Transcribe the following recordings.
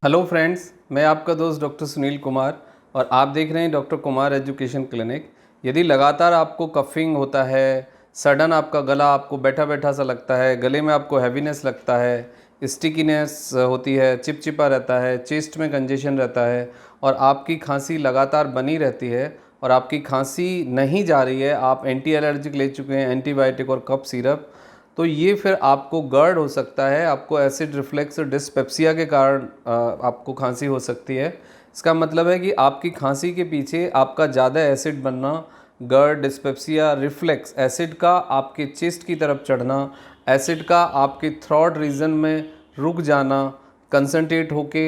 Hello friends, मैं आपका दोस्त डॉक्टर सुनील कुमार और आप देख रहे हैं डॉक्टर कुमार एजुकेशन क्लिनिक। यदि लगातार आपको कफिंग होता है, सडन आपका गला आपको बैठा बैठा सा लगता है, गले में आपको हैवीनेस लगता है, स्टिकीनेस होती है, चिपचिपा रहता है, चेस्ट में कंजेशन रहता है और आपकी खांसी लगातार बनी रहती है और आपकी खांसी नहीं जा रही है, आप एंटी एलर्जिक ले चुके हैं, एंटीबायोटिक और कफ सिरप, तो ये फिर आपको गर्ड हो सकता है, आपको एसिड रिफ्लेक्स और डिस्पेप्सिया के कारण आपको खांसी हो सकती है। इसका मतलब है कि आपकी खांसी के पीछे आपका ज़्यादा एसिड बनना, गर्ड, डिस्पेप्सिया, रिफ्लेक्स, एसिड का आपके चेस्ट की तरफ चढ़ना, एसिड का आपके थ्रॉट रीजन में रुक जाना, कंसंट्रेट होके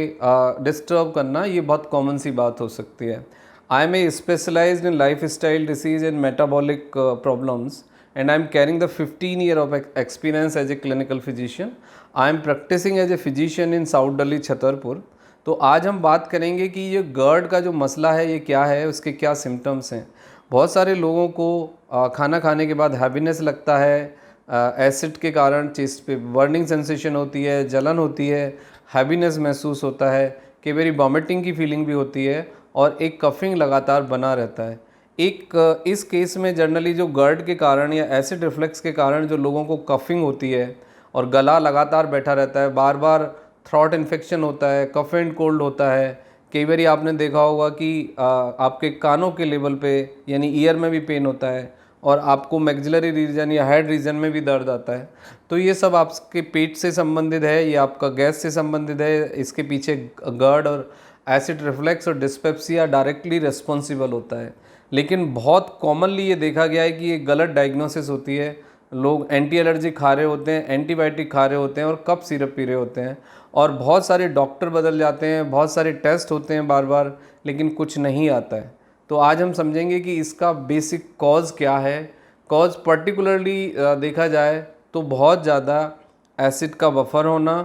डिस्टर्ब करना, ये बहुत कॉमन सी बात हो सकती है। I am a specialised in life style disease and metabolic problems and I am carrying the 15 year of experience as a clinical physician. I am practicing as a physician in South Delhi, Chhatarpur. तो आज हम बात करेंगे कि ये गर्ड का जो मसला है ये क्या है, उसके क्या सिम्टम्स हैं। बहुत सारे लोगों को खाना खाने के बाद हैवीनेस लगता है, एसिड के कारण चेस्ट पे बर्निंग सेंसेशन होती है, जलन होती है, हैवीनेस महसूस होता है, कई बार वॉमिटिंग की फीलिंग भी होती है और एक कफिंग लगातार बना रहता है। इस केस में जनरली जो गर्ड के कारण या एसिड रिफ्लेक्स के कारण जो लोगों को कफिंग होती है और गला लगातार बैठा रहता है, बार बार थ्रॉट इन्फेक्शन होता है, कफ एंड कोल्ड होता है, कई बार आपने देखा होगा कि आपके कानों के लेवल पे यानी ईयर में भी पेन होता है और आपको मैक्सिलरी रीजन या हेड रीजन में भी दर्द आता है। तो ये सब आपके पेट से संबंधित है, ये आपका गैस से संबंधित है, इसके पीछे गर्ड और एसिड रिफ्लेक्स और डिस्पेप्सिया डायरेक्टली रिस्पॉन्सिबल होता है। लेकिन बहुत कॉमनली ये देखा गया है कि ये गलत डायग्नोसिस होती है। लोग एंटी एलर्जिक खा रहे होते हैं, एंटीबायोटिक खा रहे होते हैं और कफ सिरप पी रहे होते हैं और बहुत सारे डॉक्टर बदल जाते हैं, बहुत सारे टेस्ट होते हैं बार बार, लेकिन कुछ नहीं आता है। तो आज हम समझेंगे कि इसका बेसिक कॉज क्या है। कॉज पर्टिकुलरली देखा जाए तो बहुत ज़्यादा एसिड का बफर होना,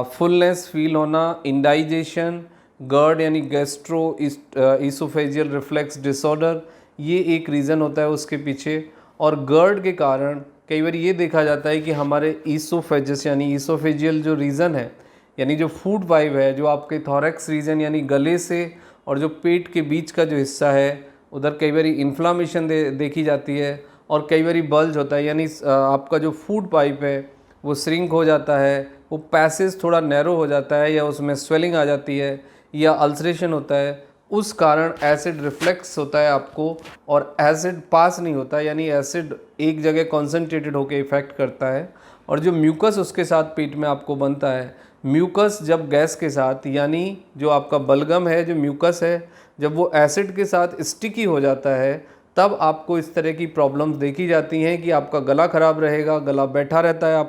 फुलनेस फील होना, इंडाइजेशन, गर्ड यानी गैस्ट्रो ईसोफेजियल रिफ्लेक्स डिसऑर्डर, ये एक रीज़न होता है उसके पीछे। और गर्ड के कारण कई बार ये देखा जाता है कि हमारे ईसोफेजस यानी ईसोफेजियल जो रीज़न है, यानी जो फूड पाइप है, जो आपके थॉरेक्स रीजन यानी गले से और जो पेट के बीच का जो हिस्सा है, उधर कई बार इन्फ्लामेशन देखी जाती है और कई बार बल्ज होता है, यानी आपका जो फूड पाइप है वो श्रिंक हो जाता है, वो पैसेज थोड़ा नैरो हो जाता है या उसमें स्वेलिंग आ जाती है या अल्सरेशन होता है। उस कारण एसिड रिफ्लेक्स होता है आपको और एसिड पास नहीं होता, यानी एसिड एक जगह कॉन्सेंट्रेटेड होकर इफ़ेक्ट करता है। और जो म्यूकस उसके साथ पेट में आपको बनता है, म्यूकस जब गैस के साथ यानी जो आपका बलगम है, जो म्यूकस है, जब वो एसिड के साथ स्टिकी हो जाता है तब आपको इस तरह की प्रॉब्लम्स देखी जाती हैं कि आपका गला ख़राब रहेगा, गला बैठा रहता है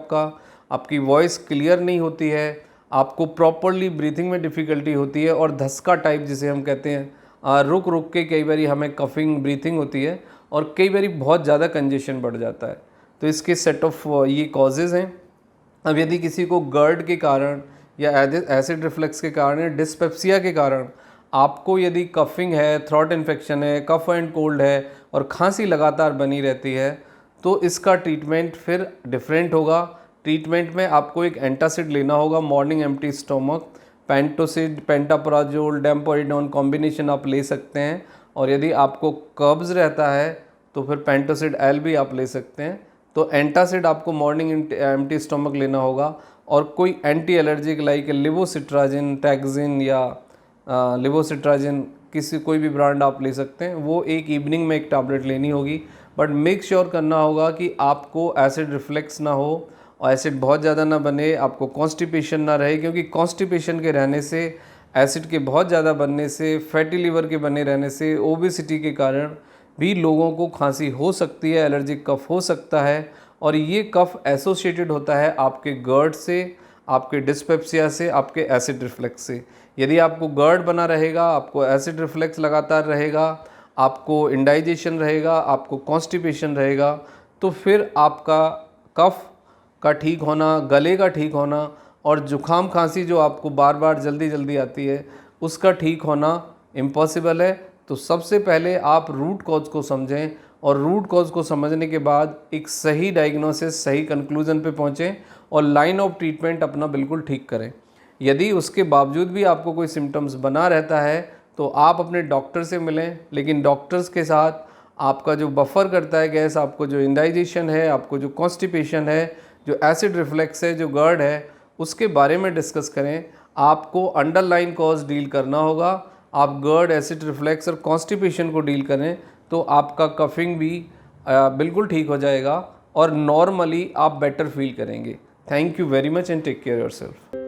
आपकी वॉइस क्लियर नहीं होती है, आपको प्रॉपरली ब्रीथिंग में डिफ़िकल्टी होती है और धसका टाइप जिसे हम कहते हैं, रुक रुक के कई बारी हमें कफिंग ब्रीथिंग होती है और कई बारी बहुत ज़्यादा कंजेशन बढ़ जाता है। तो इसके सेट ऑफ ये कॉजेज़ हैं। अब यदि किसी को गर्ड के कारण या एसिड रिफ्लेक्स के कारण या डिस्पेप्सिया के कारण आपको यदि कफिंग है, थ्रॉट इन्फेक्शन है, कफ एंड कोल्ड है और खांसी लगातार बनी रहती है, तो इसका ट्रीटमेंट फिर डिफरेंट होगा। ट्रीटमेंट में आपको एक एंटासिड लेना होगा, morning empty stomach, Pantocid, pantoprazole, domperidone combination आप ले सकते हैं। और यदि आपको कब्ज़ रहता है तो फिर पेंटोसिड एल भी आप ले सकते हैं। तो एंटासिड आपको मॉर्निंग एम्प्टी स्टोमक लेना होगा और कोई एंटी एलर्जिक लाइक लिवोसिट्राजिन, टैक्जिन या लिवोसिट्राजिन किसी कोई भी ब्रांड आप ले सकते हैं, वो एक इवनिंग में एक टैबलेट लेनी होगी। बट मेक श्योर करना होगा कि आपको एसिड रिफ्लेक्स ना हो और एसिड बहुत ज़्यादा ना बने, आपको कॉन्स्टिपेशन ना रहे, क्योंकि कॉन्स्टिपेशन के रहने से, एसिड के बहुत ज़्यादा बनने से, फैटी लिवर के बने रहने से, ओबेसिटी के कारण भी लोगों को खांसी हो सकती है, एलर्जिक कफ हो सकता है। और ये कफ एसोसिएटेड होता है आपके गर्ड से, आपके डिस्पेप्सिया से, आपके एसिड रिफ्लेक्स से। यदि आपको गर्ड बना रहेगा, आपको एसिड रिफ्लेक्स लगातार रहेगा, आपको इंडाइजेशन रहेगा, आपको कॉन्स्टिपेशन रहेगा, तो फिर आपका कफ का ठीक होना, गले का ठीक होना और जुखाम खांसी जो आपको बार बार जल्दी जल्दी आती है, उसका ठीक होना इम्पॉसिबल है। तो सबसे पहले आप रूट कॉज को समझें और रूट कॉज को समझने के बाद एक सही डायग्नोसिस, सही कंक्लूजन पे पहुँचें और लाइन ऑफ ट्रीटमेंट अपना बिल्कुल ठीक करें। यदि उसके बावजूद भी आपको कोई सिम्टम्स बना रहता है तो आप अपने डॉक्टर से मिलें, लेकिन डॉक्टर्स के साथ आपका जो बफर करता है गैस, आपको जो इंडाइजेशन है, आपको जो कॉन्स्टिपेशन है, जो एसिड रिफ्लेक्स है, जो गर्ड है, उसके बारे में डिस्कस करें। आपको अंडरलाइन कॉज डील करना होगा। आप गर्ड, एसिड रिफ्लेक्स और कॉन्स्टिपेशन को डील करें तो आपका कफिंग भी बिल्कुल ठीक हो जाएगा और नॉर्मली आप बेटर फील करेंगे। Thank you very much and take care yourself.